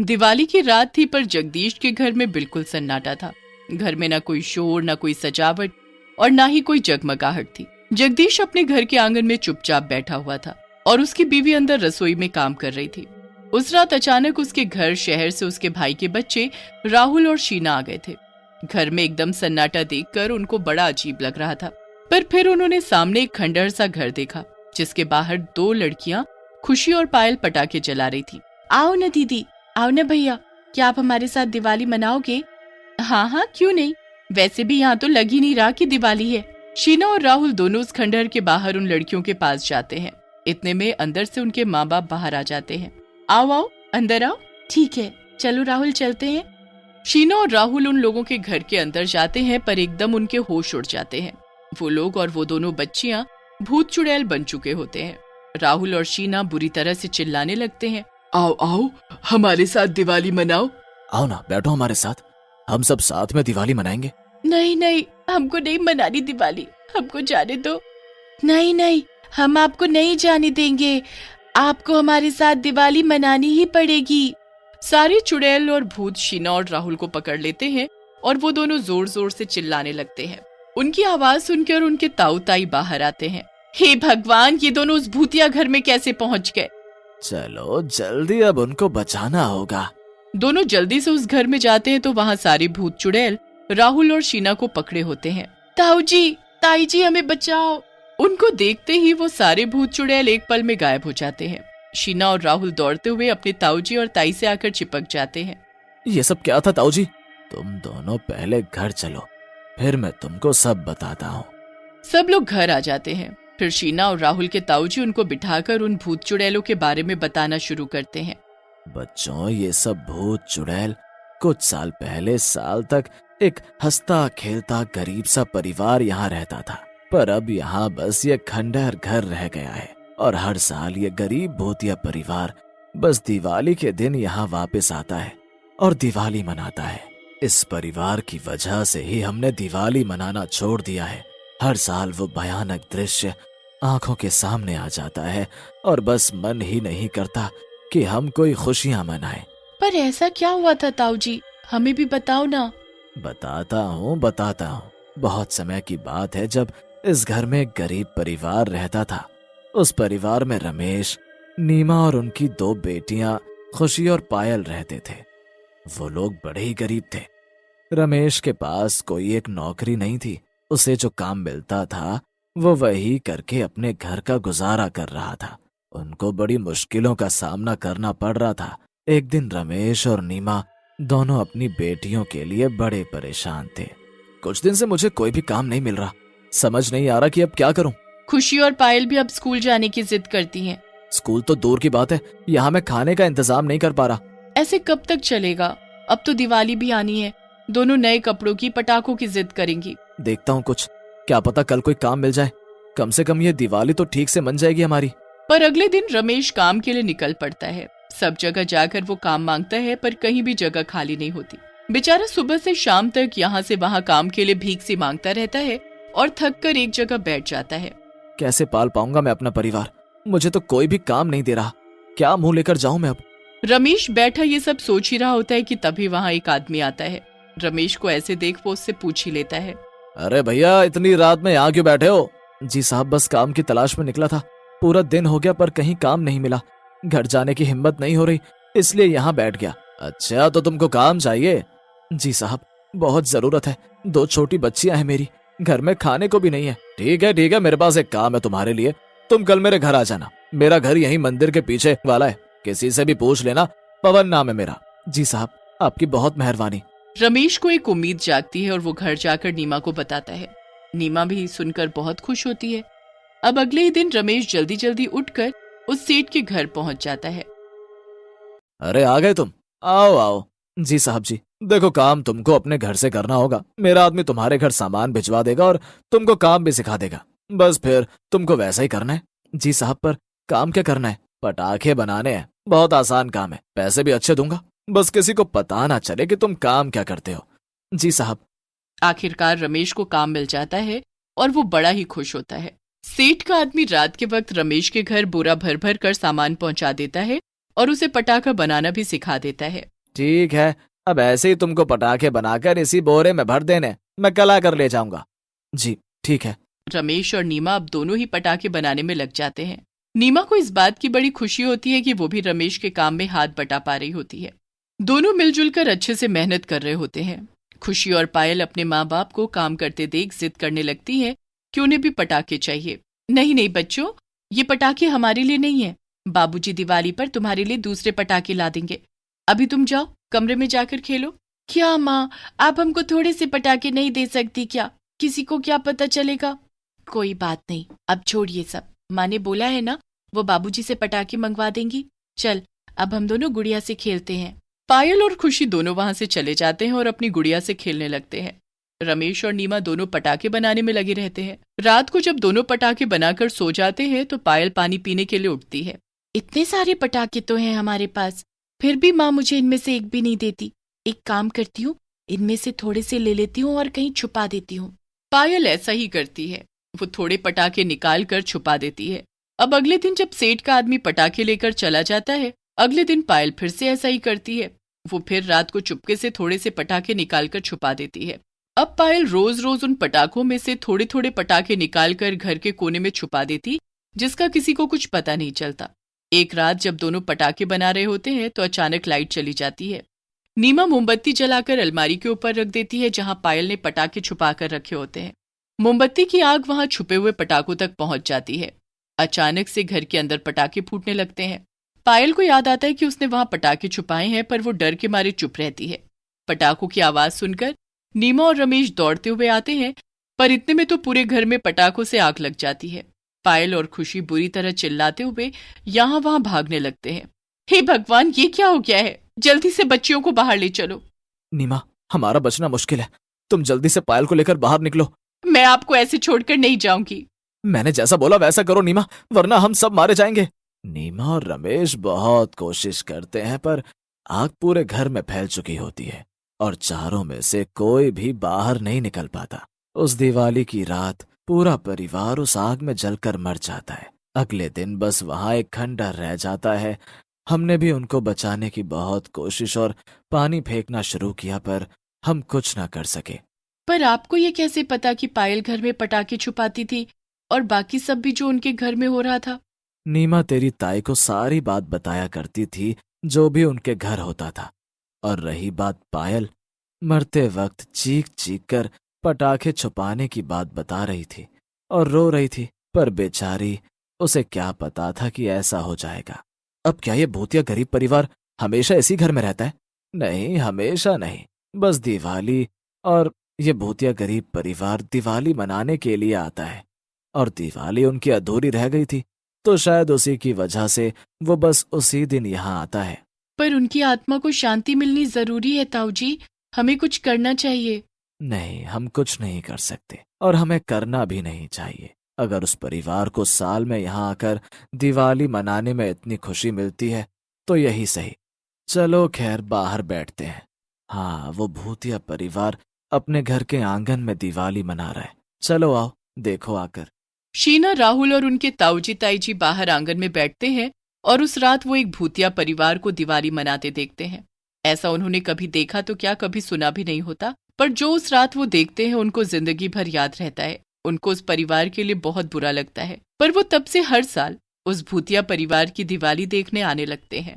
दिवाली की रात थी, पर जगदीश के घर में बिल्कुल सन्नाटा था। घर में ना कोई शोर, ना कोई सजावट और ना ही कोई जगमगाहट थी। जगदीश अपने घर के आंगन में चुपचाप बैठा हुआ था और उसकी बीवी अंदर रसोई में काम कर रही थी। उस रात अचानक उसके घर शहर से उसके भाई के बच्चे राहुल और शीना आ गए थे। घर में एकदम सन्नाटा देखकर उनको बड़ा अजीब लग रहा था, पर फिर उन्होंने सामने एक खंडहर सा घर देखा, जिसके बाहर 2 लड़कियां खुशी और पायल पटाखे जला रही थी। आओ न दीदी, आओ न भैया, क्या आप हमारे साथ दिवाली मनाओगे? हाँ हाँ, क्यों नहीं, वैसे भी यहाँ तो लग ही नहीं रहा कि दिवाली है। शीना और राहुल दोनों उस खंडहर के बाहर उन लड़कियों के पास जाते हैं। इतने में अंदर से उनके माँ बाप बाहर आ जाते हैं। आओ आओ, अंदर आओ। ठीक है, चलो राहुल, चलते हैं। शीना और राहुल उन लोगों के घर के अंदर जाते हैं, पर एकदम उनके होश उड़ जाते हैं। वो लोग और वो दोनों बच्चियां भूत चुड़ैल बन चुके होते हैं। राहुल और शीना बुरी तरह से चिल्लाने लगते हैं। आओ आओ, हमारे साथ दिवाली मनाओ। आओ ना, बैठो हमारे साथ, हम सब साथ में दिवाली मनाएंगे। नहीं नहीं, हमको नहीं मनानी दिवाली, हमको जाने दो। नहीं नहीं, हम आपको नहीं जाने देंगे, आपको हमारे साथ दिवाली मनानी ही पड़ेगी। सारे चुड़ैल और भूत शीना और राहुल को पकड़ लेते हैं और वो दोनों जोर जोर से चिल्लाने लगते हैं। उनकी आवाज सुनकर उनके ताऊ ताई बाहर आते हैं। हे भगवान, ये दोनों उस भूतिया घर में कैसे पहुंच गए? चलो जल्दी, अब उनको बचाना होगा। दोनों जल्दी से उस घर में जाते हैं तो वहाँ सारे भूत चुड़ैल राहुल और शीना को पकड़े होते हैं। ताऊ जी, ताई जी, हमें बचाओ। उनको देखते ही वो सारे भूत चुड़ैल एक पल में गायब हो जाते हैं। शीना और राहुल दौड़ते हुए अपने ताऊ जी और ताई से आकर चिपक जाते हैं। ये सब क्या था ताऊ जी? तुम दोनों पहले घर चलो, फिर मैं तुमको सब बताता हूँ। सब लोग घर आ जाते हैं। फिर शीना और राहुल के ताऊ जी उनको बिठाकर उन भूत चुड़ैलों के बारे में बताना शुरू करते हैं। बच्चों, ये सब भूत चुड़ैल कुछ साल पहले साल तक एक हंसता खेलता गरीब सा परिवार यहाँ रहता था, पर अब यहाँ बस ये खंडहर घर रह गया है और हर साल ये गरीब भूतिया परिवार बस दिवाली के दिन यहाँ वापस आता है और दिवाली मनाता है। इस परिवार की वजह से ही हमने दिवाली मनाना छोड़ दिया है। हर साल वो भयानक दृश्य आंखों के सामने आ जाता है और बस मन ही नहीं करता कि हम कोई खुशियां मनाएं। पर ऐसा क्या हुआ था ताऊ जी, हमें भी बताओ ना। बताता हूँ। बहुत समय की बात है जब इस घर में एक गरीब परिवार रहता था। उस परिवार में रमेश, नीमा और उनकी 2 बेटियां खुशी और पायल रहते थे। वो लोग बड़े ही गरीब थे। रमेश के पास कोई एक नौकरी नहीं थी। उसे जो काम मिलता था वो वही करके अपने घर का गुजारा कर रहा था। उनको बड़ी मुश्किलों का सामना करना पड़ रहा था। एक दिन रमेश और नीमा दोनों अपनी बेटियों के लिए बड़े परेशान थे। कुछ दिन से मुझे कोई भी काम नहीं मिल रहा, समझ नहीं आ रहा कि अब क्या करूं। खुशी और पायल भी अब स्कूल जाने की जिद करती हैं। स्कूल तो दूर की बात है, यहाँ मैं खाने का इंतजाम नहीं कर पा रहा। ऐसे कब तक चलेगा? अब तो दिवाली भी आनी है, दोनों नए कपड़ों की, पटाखों की जिद करेंगी। देखता हूँ कुछ, क्या पता कल कोई काम मिल जाए। कम से कम ये दिवाली तो ठीक से मन जाएगी हमारी। पर अगले दिन रमेश काम के लिए निकल पड़ता है। सब जगह जाकर वो काम मांगता है, पर कहीं भी जगह खाली नहीं होती। बेचारा सुबह से शाम तक यहाँ से वहाँ काम के लिए भीख सी मांगता रहता है और थक कर एक जगह बैठ जाता है। कैसे पाल पाऊंगा मैं अपना परिवार? मुझे तो कोई भी काम नहीं दे रहा, क्या मुंह लेकर जाऊं मैं अब? रमेश बैठा ये सब सोच ही रहा होता है कि तभी वहाँ एक आदमी आता है। रमेश को ऐसे देख वो उससे पूछ ही लेता है। अरे भैया, इतनी रात में यहाँ क्यों बैठे हो? जी साहब, बस काम की तलाश में निकला था। पूरा दिन हो गया पर कहीं काम नहीं मिला। घर जाने की हिम्मत नहीं हो रही, इसलिए यहाँ बैठ गया। अच्छा, तो तुमको काम चाहिए? जी साहब, बहुत जरूरत है। 2 छोटी बच्चियां हैं मेरी, घर में खाने को भी नहीं है। ठीक है, मेरे पास एक काम है तुम्हारे लिए। तुम कल मेरे घर आ जाना। मेरा घर यहीं मंदिर के पीछे वाला है, किसी से भी पूछ लेना, पवन नाम है मेरा। जी साहब, आपकी बहुत मेहरबानी। रमेश को एक उम्मीद जागती है और वो घर जाकर नीमा को बताता है। नीमा भी सुनकर बहुत खुश होती है। अब अगले ही दिन रमेश जल्दी जल्दी उठकर उस सेठ के घर पहुंच जाता है। अरे आ गए तुम, आओ आओ। जी साहब जी, देखो काम तुमको अपने घर से करना होगा। मेरा आदमी तुम्हारे घर सामान भिजवा देगा और तुमको काम भी सिखा देगा। बस फिर तुमको वैसा ही करना है। जी साहब, पर काम क्या करना है? पटाखे बनाने हैं, बहुत आसान काम है, पैसे भी अच्छे दूंगा। बस किसी को पता ना चले कि तुम काम क्या करते हो। जी साहब। आखिरकार रमेश को काम मिल जाता है और वो बड़ा ही खुश होता है। सेठ का आदमी रात के वक्त रमेश के घर बोरा भर भर कर सामान पहुंचा देता है और उसे पटाखा बनाना भी सिखा देता है। ठीक है, अब ऐसे ही तुमको पटाखे बनाकर इसी बोरे में भर देने, मैं कल आकर ले जाऊंगा। जी ठीक है। रमेश और नीमा अब दोनों ही पटाखे बनाने में लग जाते हैं। नीमा को इस बात की बड़ी खुशी होती है कि वो भी रमेश के काम में हाथ बटा पा रही होती है। दोनों मिलजुल कर अच्छे से मेहनत कर रहे होते हैं। खुशी और पायल अपने माँ बाप को काम करते देख जिद करने लगती है कि उन्हें भी पटाखे चाहिए। नहीं नहीं बच्चों, ये पटाखे हमारे लिए नहीं है, बाबूजी दिवाली पर तुम्हारे लिए दूसरे पटाखे ला देंगे। अभी तुम जाओ कमरे में जाकर खेलो। क्या माँ, आप हमको थोड़े से पटाखे नहीं दे सकती क्या? किसी को क्या पता चलेगा? कोई बात नहीं, अब छोड़िए सब। माँ ने बोला है ना, वो बाबूजी से पटाखे मंगवा देंगी। चल अब हम दोनों गुड़िया से खेलते हैं। पायल और खुशी दोनों वहां से चले जाते हैं और अपनी गुड़िया से खेलने लगते हैं। रमेश और नीमा दोनों पटाखे बनाने में लगे रहते हैं। रात को जब दोनों पटाखे बनाकर सो जाते हैं तो पायल पानी पीने के लिए उठती है। इतने सारे पटाखे तो हैं हमारे पास, फिर भी माँ मुझे इनमें से एक भी नहीं देती। एक काम करती हूँ, इनमें से थोड़े से ले लेती हूँ और कहीं छुपा देती हूँ। पायल ऐसा ही करती है, वो थोड़े पटाखे निकाल कर छुपा देती है। अब अगले दिन जब सेठ का आदमी पटाखे लेकर चला जाता है, अगले दिन पायल फिर से ऐसा ही करती है। वो फिर रात को चुपके से थोड़े से पटाखे निकालकर छुपा देती है। अब पायल रोज रोज उन पटाखों में से थोड़े थोड़े पटाखे निकालकर घर के कोने में छुपा देती, जिसका किसी को कुछ पता नहीं चलता। एक रात जब दोनों पटाखे बना रहे होते हैं तो अचानक लाइट चली जाती है। नीमा मोमबत्ती जलाकर अलमारी के ऊपर रख देती है जहां पायल ने पटाखे छुपा कर रखे होते हैं। मोमबत्ती की आग वहां छुपे हुए पटाखों तक पहुंच जाती है। अचानक से घर के अंदर पटाखे फूटने लगते हैं। पायल को याद आता है कि उसने वहां पटाखे छुपाए हैं, पर वो डर के मारे चुप रहती है। पटाखों की आवाज सुनकर नीमा और रमेश दौड़ते हुए आते हैं, पर इतने में तो पूरे घर में पटाखों से आग लग जाती है। पायल और खुशी बुरी तरह चिल्लाते हुए यहाँ वहां भागने लगते हैं। हे भगवान, ये क्या हो गया है? जल्दी से बच्चियों को बाहर ले चलो। नीमा, हमारा बचना मुश्किल है, तुम जल्दी से पायल को लेकर बाहर निकलो। मैं आपको ऐसे छोड़कर नहीं जाऊंगी। मैंने जैसा बोला वैसा करो नीमा, वरना हम सब मारे जाएंगे। नीमा और रमेश बहुत कोशिश करते हैं, पर आग पूरे घर में फैल चुकी होती है और चारों में से कोई भी बाहर नहीं निकल पाता। उस दिवाली की रात पूरा परिवार उस आग में जलकर मर जाता है। अगले दिन बस वहां एक खंडहर रह जाता है। हमने भी उनको बचाने की बहुत कोशिश और पानी फेंकना शुरू किया, पर हम कुछ ना कर सके। पर आपको ये कैसे पता कि पायल घर में पटाखे छुपाती थी और बाकी सब भी जो उनके घर में हो रहा था? नीमा तेरी ताई को सारी बात बताया करती थी, जो भी उनके घर होता था। और रही बात पायल, मरते वक्त चीख चीख कर पटाखे छुपाने की बात बता रही थी और रो रही थी, पर बेचारी, उसे क्या पता था कि ऐसा हो जाएगा। अब क्या ये भूतिया गरीब परिवार हमेशा इसी घर में रहता है? नहीं, हमेशा नहीं, बस दिवाली, और ये भूतिया गरीब परिवार दिवाली मनाने के लिए आता है। और दिवाली उनकी अधूरी रह गई थी, तो शायद उसी की वजह से वो बस उसी दिन यहाँ आता है। पर उनकी आत्मा को शांति मिलनी जरूरी है ताऊ जी, हमें कुछ करना चाहिए। नहीं, हम कुछ नहीं कर सकते और हमें करना भी नहीं चाहिए। अगर उस परिवार को साल में यहाँ आकर दिवाली मनाने में इतनी खुशी मिलती है तो यही सही। चलो खैर, बाहर बैठते हैं। हाँ, वो भूतिया परिवार अपने घर के आंगन में दिवाली मना रहा है। चलो आओ, देखो आकर। शीना, राहुल और उनके ताऊजी ताईजी बाहर आंगन में बैठते हैं और उस रात वो एक भूतिया परिवार को दिवाली मनाते देखते हैं। ऐसा उन्होंने कभी देखा तो क्या, कभी सुना भी नहीं होता, पर जो उस रात वो देखते हैं उनको जिंदगी भर याद रहता है। उनको उस परिवार के लिए बहुत बुरा लगता है, पर वो तब से हर साल उस भूतिया परिवार की दिवाली देखने आने लगते हैं।